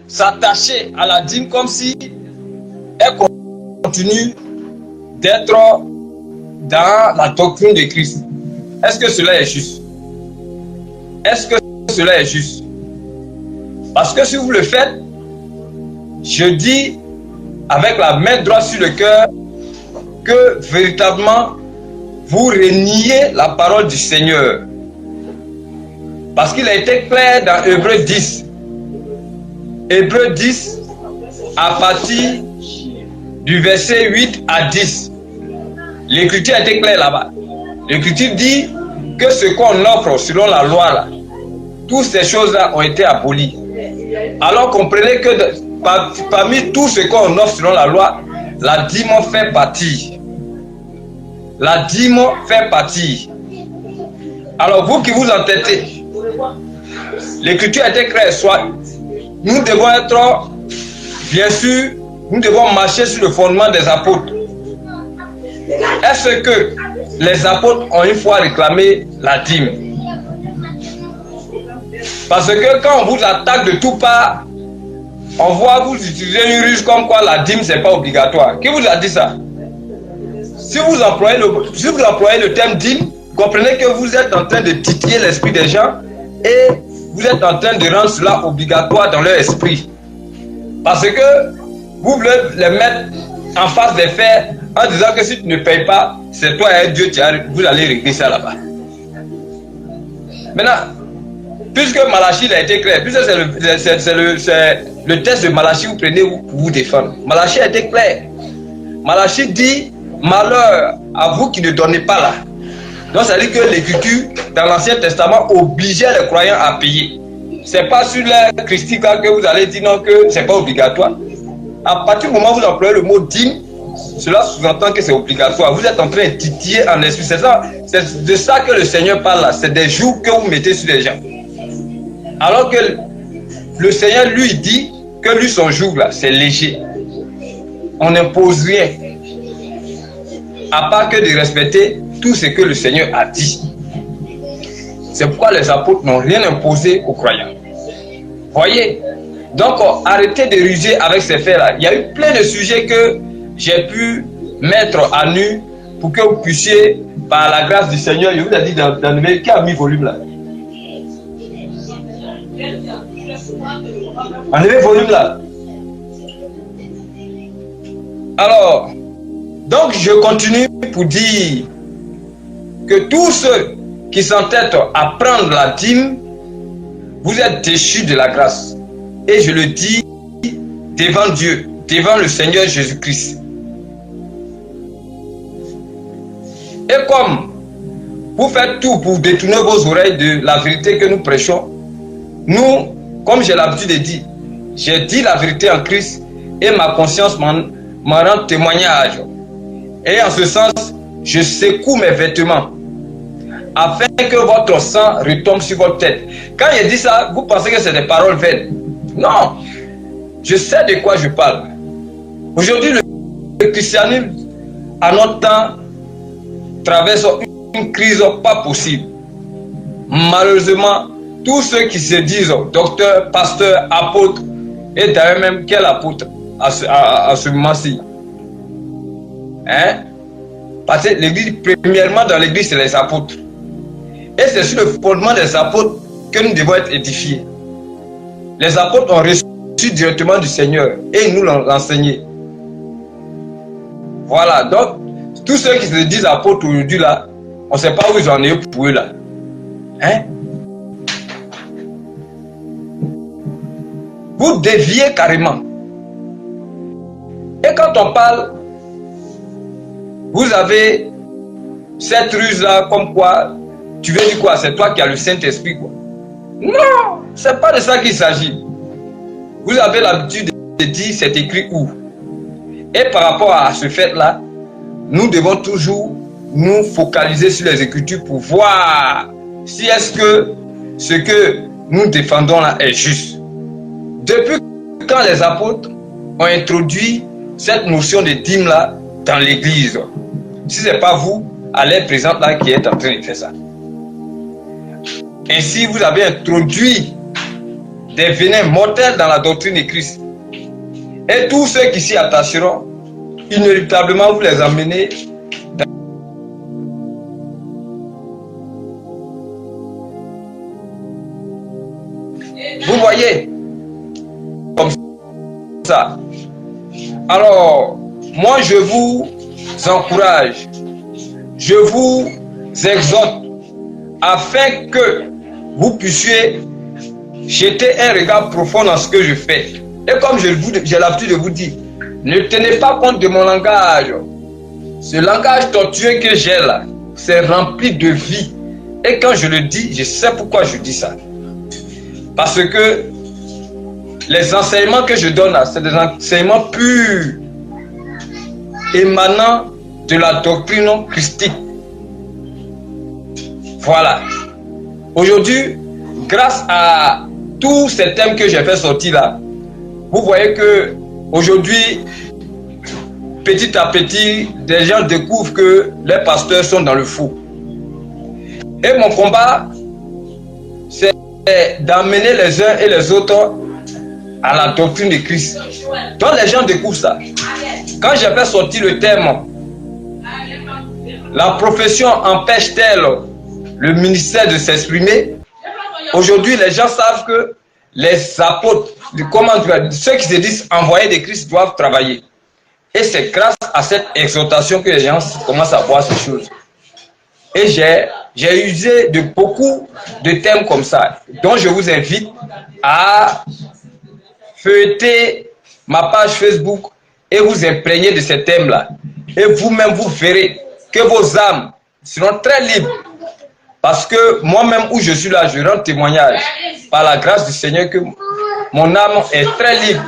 s'attacher à la dîme comme si elle continue d'être dans la doctrine de Christ. Est-ce que cela est juste? Est-ce que cela est juste? Parce que si vous le faites, je dis avec la main droite sur le cœur que véritablement vous reniez la parole du Seigneur. Parce qu'il a été clair dans Hébreux 10. Hébreux 10, à partir du verset 8 à 10. L'écriture a été claire là-bas. L'écriture dit que ce qu'on offre selon la loi, là, toutes ces choses-là ont été abolies. Alors comprenez que parmi tout ce qu'on offre selon la loi, la dîme fait partie. La dîme fait partie. Alors vous qui vous entêtez, l'écriture a été claire, soit nous devons être, bien sûr, nous devons marcher sur le fondement des apôtres. Est-ce que les apôtres ont une fois réclamé la dîme? Parce que quand on vous attaque de tout part, on voit vous utiliser une ruse comme quoi la dîme c'est pas obligatoire. Qui vous a dit ça? Si vous employez le terme dîme, comprenez que vous êtes en train de titiller l'esprit des gens et vous êtes en train de rendre cela obligatoire dans leur esprit. Parce que vous voulez les mettre en face des faits en disant que si tu ne payes pas, c'est toi et Dieu, vous allez régler ça là-bas. Maintenant, puisque Malachie a été clair, puisque c'est le texte de Malachie, vous prenez pour vous défendre. Malachie a été clair. Malachie dit, malheur à vous qui ne donnez pas là. Donc ça veut dire que l'écriture dans l'Ancien Testament obligeait les croyants à payer. C'est pas sur la christique que vous allez dire non que c'est pas obligatoire. À partir du moment où vous employez le mot dîme, cela sous-entend que c'est obligatoire. Vous êtes en train de titiller en esprit. C'est ça, c'est de ça que le Seigneur parle là. C'est des jours que vous mettez sur les gens. Alors que le Seigneur lui dit que lui son jour là, c'est léger. On n'impose rien. À part que de respecter tout ce que le Seigneur a dit. C'est pourquoi les apôtres n'ont rien imposé aux croyants. Voyez? Donc, arrêtez de ruser avec ces faits-là. Il y a eu plein de sujets que j'ai pu mettre à nu pour que vous puissiez, par la grâce du Seigneur, je vous ai dit dans le qui a mis volume là. Enlevez volume là. Alors, donc je continue pour dire que tous ceux qui s'entêtent à prendre la dîme, vous êtes déchus de la grâce. Et je le dis devant Dieu, devant le Seigneur Jésus-Christ. Et comme vous faites tout pour détourner vos oreilles de la vérité que nous prêchons, nous, comme j'ai l'habitude de dire, j'ai dit la vérité en Christ et ma conscience m'en rend témoignage. Et en ce sens, je secoue mes vêtements afin que votre sang retombe sur votre tête. Quand il dit ça, vous pensez que c'est des paroles vaines. Non, je sais de quoi je parle. Aujourd'hui, le christianisme, à notre temps, traverse une crise pas possible. Malheureusement, tous ceux qui se disent docteur, pasteur, apôtre, et d'ailleurs même quel apôtre à ce moment-ci. Hein? Parce que l'église, premièrement dans l'église, c'est les apôtres. Et c'est sur le fondement des apôtres que nous devons être édifiés. Les apôtres ont reçu directement du Seigneur et ils nous l'ont enseigné. Voilà, donc tous ceux qui se disent apôtres aujourd'hui là, on ne sait pas où ils en sont pour eux là. Hein? Vous déviez carrément. Et quand on parle, vous avez cette ruse là comme quoi, tu veux dire quoi? C'est toi qui as le Saint-Esprit quoi. Non, c'est pas de ça qu'il s'agit. Vous avez l'habitude de dire c'est écrit où. Et par rapport à ce fait là, nous devons toujours nous focaliser sur les Écritures pour voir si est-ce que ce que nous défendons là est juste. Depuis quand les apôtres ont introduit cette notion de dîme là dans l'église, si ce n'est pas vous, à l'heure présente là qui êtes en train de faire ça. Ainsi, vous avez introduit des venins mortels dans la doctrine de Christ. Et tous ceux qui s'y attacheront, inéluctablement vous les emmenez dans... Vous voyez, comme ça. Alors, moi je vous encourage, je vous exhorte afin que vous puissiez jeter un regard profond dans ce que je fais. Et comme j'ai l'habitude de vous dire, ne tenez pas compte de mon langage. Ce langage tortueux que j'ai là, c'est rempli de vie. Et quand je le dis, je sais pourquoi je dis ça. Parce que les enseignements que je donne là, c'est des enseignements purs, émanant de la doctrine christique. Voilà. Aujourd'hui, grâce à tous ces thèmes que j'ai fait sortir là, vous voyez que aujourd'hui, petit à petit, des gens découvrent que les pasteurs sont dans le faux. Et mon combat, c'est d'amener les uns et les autres à la doctrine de Christ. Donc les gens découvrent ça. Quand j'ai fait sortir le thème, la profession empêche-t-elle le ministère de s'exprimer? Aujourd'hui, les gens savent que les apôtres, ceux qui se disent envoyés de Christ doivent travailler. Et c'est grâce à cette exhortation que les gens commencent à voir ces choses. Et j'ai usé de beaucoup de thèmes comme ça. Donc je vous invite à feuilleter ma page Facebook et vous imprégner de ces thèmes-là. Et vous-même, vous verrez que vos âmes seront très libres. Parce que moi-même, où je suis là, je rends témoignage par la grâce du Seigneur que mon âme est très libre.